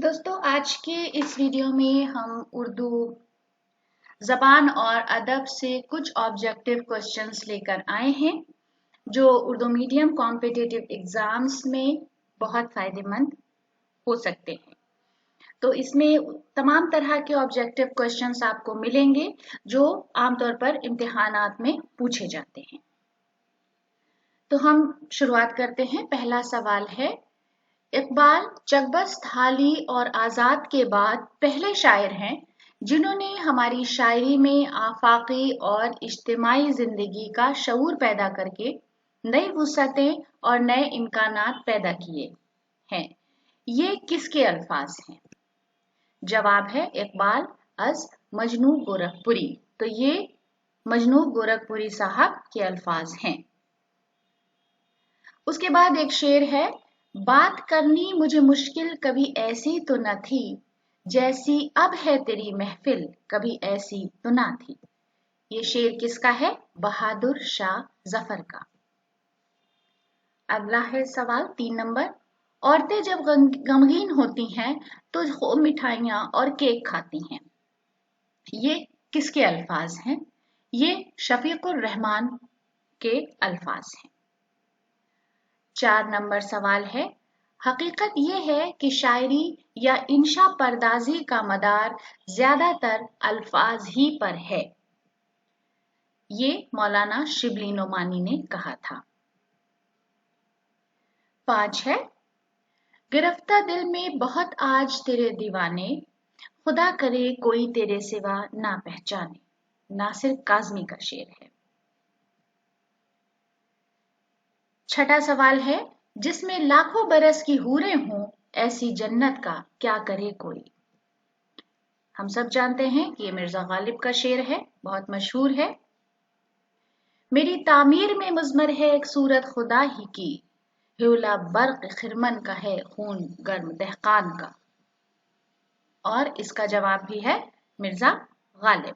दोस्तों, आज के इस वीडियो में हम उर्दू ज़बान और अदब से कुछ ऑब्जेक्टिव क्वेश्चंस लेकर आए हैं जो उर्दू मीडियम कॉम्पिटिटिव एग्जाम्स में बहुत फ़ायदेमंद हो सकते हैं। तो इसमें तमाम तरह के ऑब्जेक्टिव क्वेश्चंस आपको मिलेंगे जो आमतौर पर इम्तिहानात में पूछे जाते हैं। तो हम शुरुआत करते हैं। पहला सवाल है, इकबाल चकबस्त हाली और आज़ाद के बाद पहले शायर हैं जिन्होंने हमारी शायरी में आफाकी और इज्तिमाई जिंदगी का शऊर पैदा करके नई वुसअतें और नए इम्कानात पैदा किए हैं। ये किसके अल्फाज हैं? जवाब है इकबाल अज मजनू गोरखपुरी। तो ये मजनू गोरखपुरी साहब के अल्फाज हैं। उसके बाद एक शेर है, बात करनी मुझे मुश्किल कभी ऐसी तो न थी, जैसी अब है तेरी महफिल कभी ऐसी तो ना थी। ये शेर किसका है? बहादुर शाह जफर का। अगला है सवाल 3 नंबर, औरतें जब गमगीन होती हैं तो खूब मिठाइयाँ और केक खाती हैं। ये किसके अल्फाज हैं? ये शफीकुर रहमान के अल्फाज हैं। 4 नंबर सवाल है, हकीकत यह है कि शायरी या इंशा परदाजी का मदार ज्यादातर अल्फाज ही पर है। ये मौलाना शिबली नोमानी ने कहा था। 5 है, गिरफ्ता दिल में बहुत आज तेरे दीवाने, खुदा करे कोई तेरे सिवा ना पहचाने। नासिर काज़मी का शेर है। 6ठा सवाल है, जिसमें लाखों बरस की हूरें हों ऐसी जन्नत का क्या करे कोई। हम सब जानते हैं कि ये मिर्जा गालिब का शेर है, बहुत मशहूर है। मेरी तामीर में मुज़मर है एक सूरत खुदा ही की, हिउला बर्क खिरमन का है खून गर्म दहकान का। और इसका जवाब भी है मिर्जा गालिब।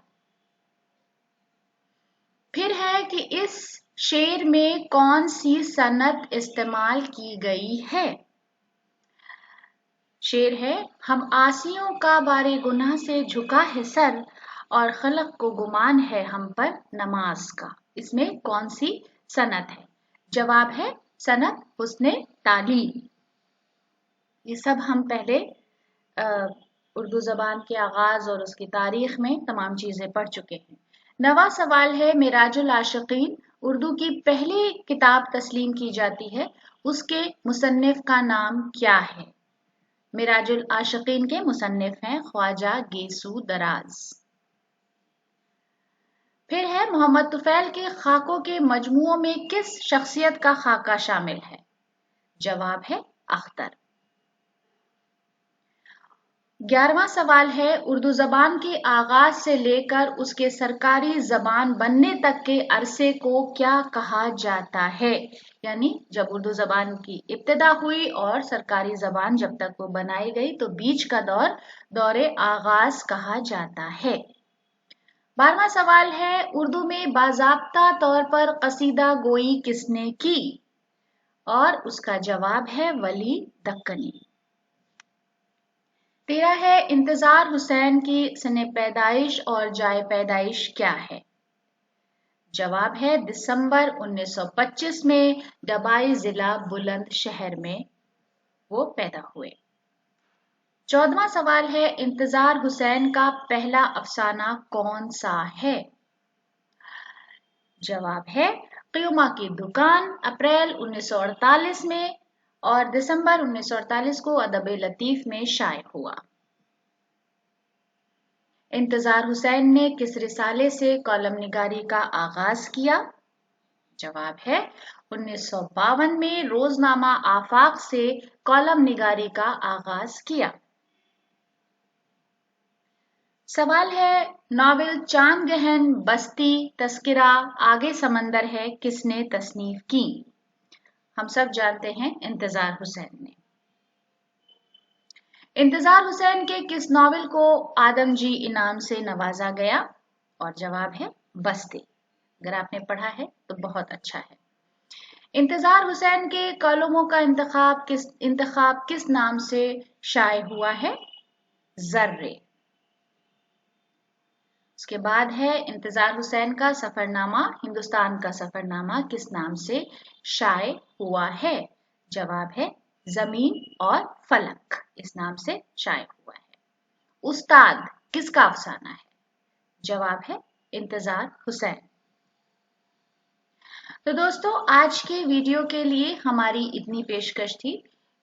फिर है कि इस शेर में कौन सी सनत इस्तेमाल की गई है? शेर है, हम आसियों का बारे गुनाह से झुका है सर और खलक को गुमान है हम पर नमाज का। इसमें कौन सी सनत है? जवाब है सनत हुस्ने तालीम। ये सब हम पहले उर्दू ज़बान के आगाज़ और उसकी तारीख में तमाम चीज़ें पढ़ चुके हैं। 9वां सवाल है, मिराजुल आशिकीन उर्दू की पहली किताब तस्लीम की जाती है, उसके मुसन्निफ का नाम क्या है? मिराजुल आशिकीन के मुसन्निफ हैं ख्वाजा गेसू दराज। फिर है, मोहम्मद तुफैल के खाकों के मजमुओं में किस शख्सियत का खाका शामिल है? जवाब है अख्तर। 11वां सवाल है, उर्दू ज़बान के आगाज से लेकर उसके सरकारी ज़बान बनने तक के अरसे को क्या कहा जाता है? यानी जब उर्दू ज़बान की इब्तिदा हुई और सरकारी ज़बान जब तक वो बनाई गई तो बीच का दौरे आगाज कहा जाता है। 12वां सवाल है, उर्दू में बाज़ाब्ता तौर पर कसीदा गोई किसने की? और उसका जवाब है वली दक्कनी। 13 है, इंतजार हुसैन की सने पैदाइश और जाए पैदाइश क्या है? जवाब है दिसंबर 1925 में दबाई जिला बुलंदशहर में वो पैदा हुए। 14वां सवाल है, इंतजार हुसैन का पहला अफसाना कौन सा है? जवाब है क़ियुमा की दुकान, अप्रैल 1948 में और दिसंबर 1948 को अदब लतीफ में शाये हुआ। इंतजार हुसैन ने किस रिसाले से कॉलम निगारी का आगाज किया? जवाब है 1952 में रोजनामा आफाक से कॉलम निगारी का आगाज किया। सवाल है, नावल चांद गहन, बस्ती, तस्किरा, आगे समंदर है किसने तसनीफ की? हम सब जानते हैं इंतजार हुसैन ने। इंतजार हुसैन के किस नावल को आदमजी इनाम से नवाजा गया? और जवाब है बस्ती। अगर आपने पढ़ा है तो बहुत अच्छा है। इंतजार हुसैन के कॉलमों का इंतखाब किस नाम से शाये हुआ है? जर्रे। उसके बाद है इंतजार हुसैन का सफरनामा, हिंदुस्तान का सफरनामा किस नाम से शाये हुआ है? जवाब है जमीन और फलक, इस नाम से शाये हुआ है। उस्ताद किसका अफसाना है? जवाब है इंतजार हुसैन। तो दोस्तों आज के वीडियो के लिए हमारी इतनी पेशकश थी।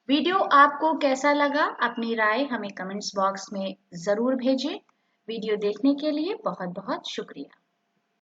वीडियो आपको कैसा लगा अपनी राय हमें कमेंट्स बॉक्स में ज़रूर भेजें। वीडियो देखने के लिए बहुत बहुत शुक्रिया।